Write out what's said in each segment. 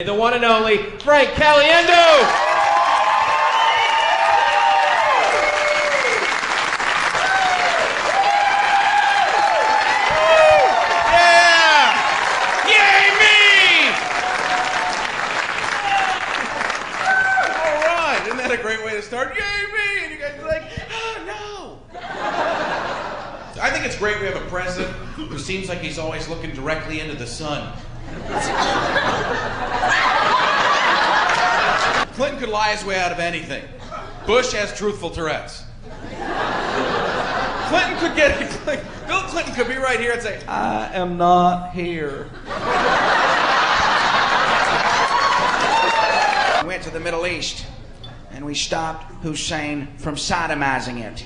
The one and only Frank Calliendo! A great way to start. Yay me! And you guys are like, oh no! I think it's great we have a president who seems like he's always looking directly into the sun. Clinton could lie his way out of anything. Bush has truthful Tourette's. Bill Clinton could be right here and say, I am not here. We went to the Middle East. And we stopped Hussein from sodomizing it.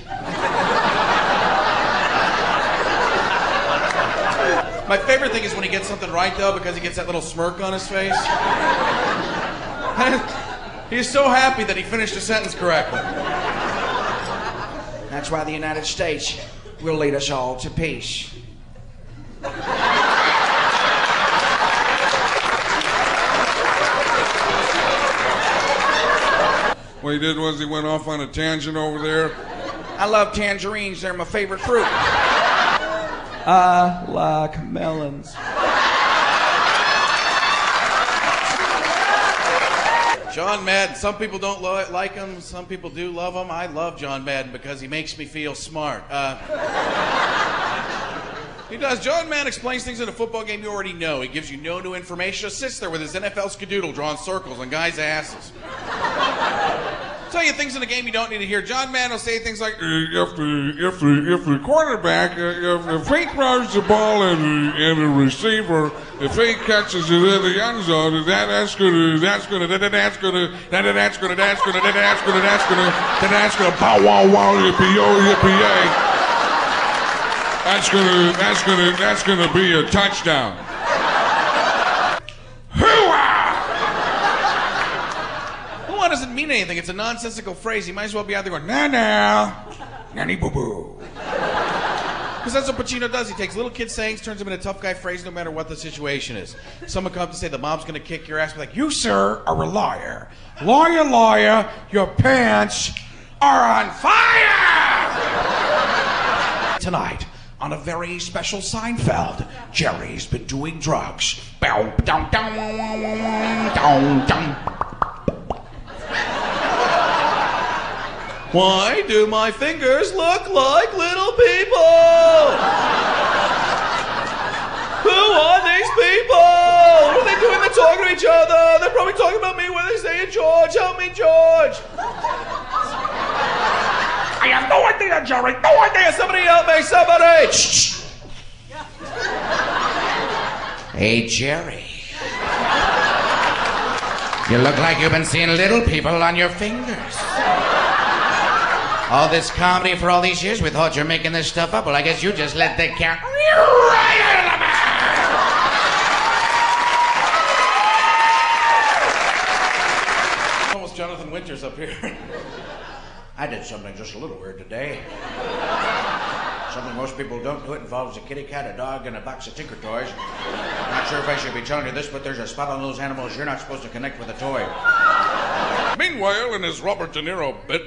My favorite thing is when he gets something right, though, because he gets that little smirk on his face. He's so happy that he finished a sentence correctly. That's why the United States will lead us all to peace. What he did was he went off on a tangent over there. I love tangerines. They're my favorite fruit. I like melons. John Madden. Some people don't like him. Some people do love him. I love John Madden because he makes me feel smart. He does. John Madden explains things in a football game you already know. He gives you no new information. Just sits there with his NFL skadoodle drawing circles on guys' asses. Tell you things in the game you don't need to hear. John Madden will say things like, if the quarterback, if he throws the ball and the receiver, if he catches it in the end zone, that's gonna bow wow wow yippee yo yippee yay. That's gonna be a touchdown. Hoo-ah doesn't mean anything. It's a nonsensical phrase. You might as well be out there going, na-na, nanny boo-boo. Because that's what Pacino does. He takes little kid sayings, turns them into tough guy phrases no matter what the situation is. Someone comes to say the mom's going to kick your ass. Be like, you, sir, are a liar. Liar, liar, your pants are on fire! Tonight, on a very special Seinfeld, Jerry's been doing drugs. Bow, down, down, down, down. Why do my fingers look like little people? Who are these people? What are they doing? They're talking to each other. They're probably talking about me. What are they saying? George, help me, George. I have no idea, Jerry. No idea. Somebody help me. Somebody. Shh. Hey, Jerry. You look like you've been seeing little people on your fingers. All this comedy for all these years, we thought you're making this stuff up. Well, I guess you just let the cat right out of the bag. Almost Jonathan Winters up here. I did something just a little weird today. Something most people don't do. It involves a kitty cat, a dog, and a box of Tinker Toys. I'm not sure if I should be telling you this, but there's a spot on those animals you're not supposed to connect with a toy. Meanwhile, in his Robert De Niro bit,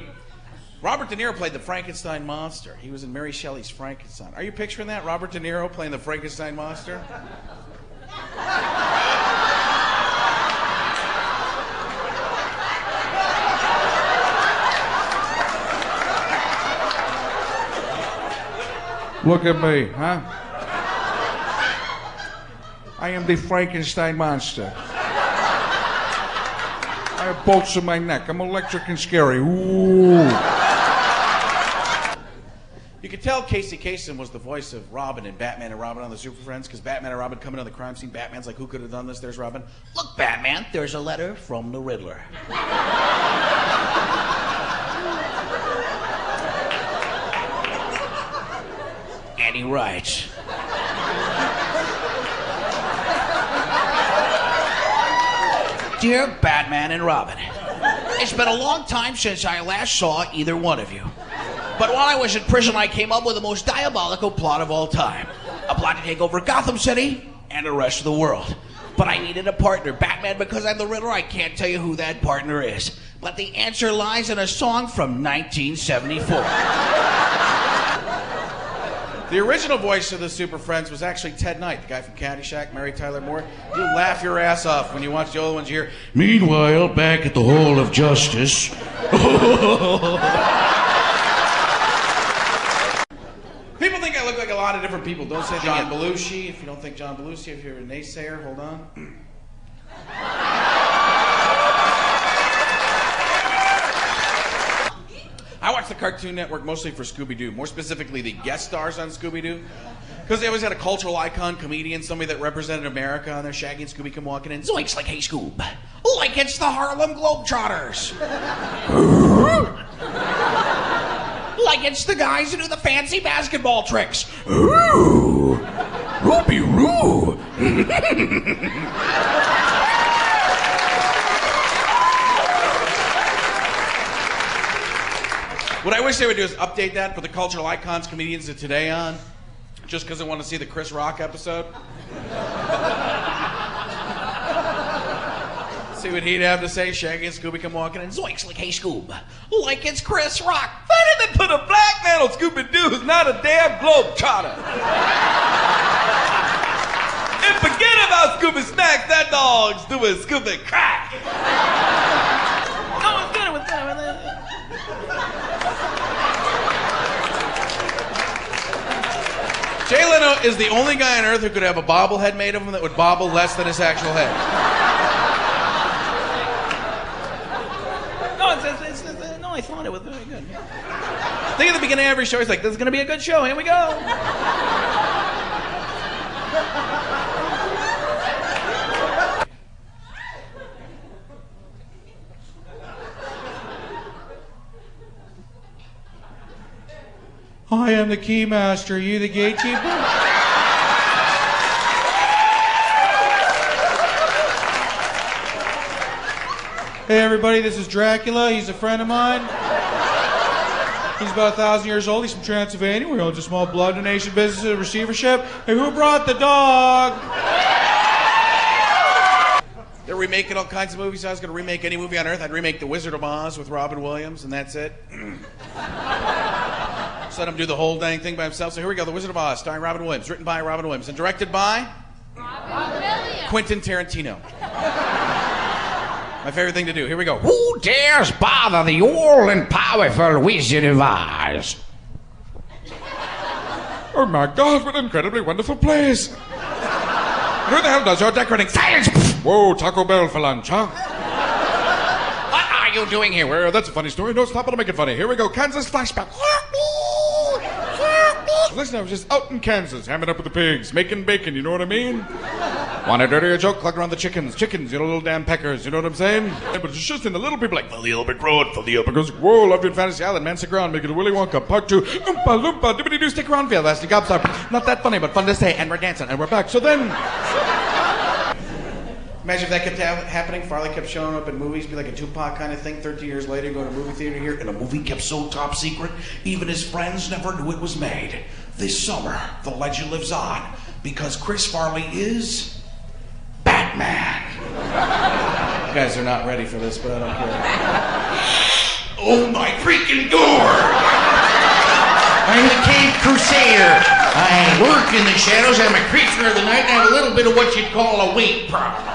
Robert De Niro played the Frankenstein monster. He was in Mary Shelley's Frankenstein. Are you picturing that? Robert De Niro playing the Frankenstein monster? Look at me, huh? I am the Frankenstein monster. I have bolts in my neck. I'm electric and scary. Ooh. You could tell Casey Kasem was the voice of Robin in Batman and Robin on the Super Friends, because Batman and Robin come into the crime scene. Batman's like, who could have done this? There's Robin. Look, Batman, there's a letter from the Riddler. And he writes. Dear Batman and Robin, it's been a long time since I last saw either one of you. But while I was in prison, I came up with the most diabolical plot of all time. A plot to take over Gotham City and the rest of the world. but I needed a partner. Batman, because I'm the Riddler, I can't tell you who that partner is. But the answer lies in a song from 1974. The original voice of the Super Friends was actually Ted Knight, the guy from Caddyshack, Mary Tyler Moore. You laugh your ass off when you watch the old ones. You hear, "Meanwhile, back at the Hall of Justice." People think I look like a lot of different people. Don't say John Belushi. If you don't think John Belushi, if you're a naysayer, hold on. I watch the Cartoon Network mostly for Scooby-Doo, more specifically the guest stars on Scooby-Doo. Because they always had a cultural icon, comedian, somebody that represented America on there. Shaggy and Scooby come walking in. Zoinks, like, "Hey, Scoob." Like it's the Harlem Globetrotters. Like it's the guys who do the fancy basketball tricks. Ooh, Roopy-roo. What I wish they would do is update that for the cultural icons, comedians of today on, just because I want to see the Chris Rock episode. See what he'd have to say. Shaggy and Scooby come walking in. Zoinks, like, "Hey, Scoob." Like it's Chris Rock. Funny they put a black man on Scooby-Doo who's not a damn globetrotter. And forget about Scooby Snacks, that dog's doing Scooby crack. No, it's good with that. Jay Leno is the only guy on earth who could have a bobblehead made of him that would bobble less than his actual head. No, I thought it was very good. I think at the beginning of every show, he's like, "This is going to be a good show. Here we go." "I am the keymaster. Are you the gatekeeper?" "Hey, everybody, this is Dracula. He's a friend of mine. He's about 1,000 years old. He's from Transylvania. We own a small blood donation business and receivership. Hey, who brought the dog?" They're remaking all kinds of movies. I was going to remake any movie on earth. I'd remake The Wizard of Oz with Robin Williams, and that's it. So let him do the whole dang thing by himself. So here we go. The Wizard of Oz, starring Robin Williams. Written by Robin Williams and directed by Robin Williams. Quentin Tarantino. My favorite thing to do. Here we go. Who dares bother the all and powerful Wizard of Oz? Oh my God, what an incredibly wonderful place. Who the hell does your decorating? Silence! Whoa, Taco Bell for lunch, huh? What are you doing here? Well, that's a funny story. No, stop it, I'll make it funny. Here we go. Kansas flashback. Listen, I was just out in Kansas, hamming up with the pigs, making bacon, you know what I mean? Want a dirtier joke? Cluck around the chickens. Chickens, you know, little damn peckers, you know what I'm saying? But it's just in the little people like, "For the Elbic Road, for the Elbic Goes." Whoa, love you in Fantasy Island, man, stick around, make it a Willy Wonka, part 2. Oompa loompa, dibbity-doo, stick around, feel that's the gobstopper. Not that funny, but fun to say, and we're dancing, and we're back. So then... Imagine if that kept happening. Farley kept showing up in movies, be like a Tupac kind of thing. 13 years later, going to a movie theater here, and a movie kept so top secret, even his friends never knew it was made. This summer, the legend lives on, because Chris Farley is Batman. You guys are not ready for this, but I don't care. Oh my freaking door! I'm the Cave Crusader. I work in the shadows. I'm a creature of the night. I have a little bit of what you'd call a weight problem.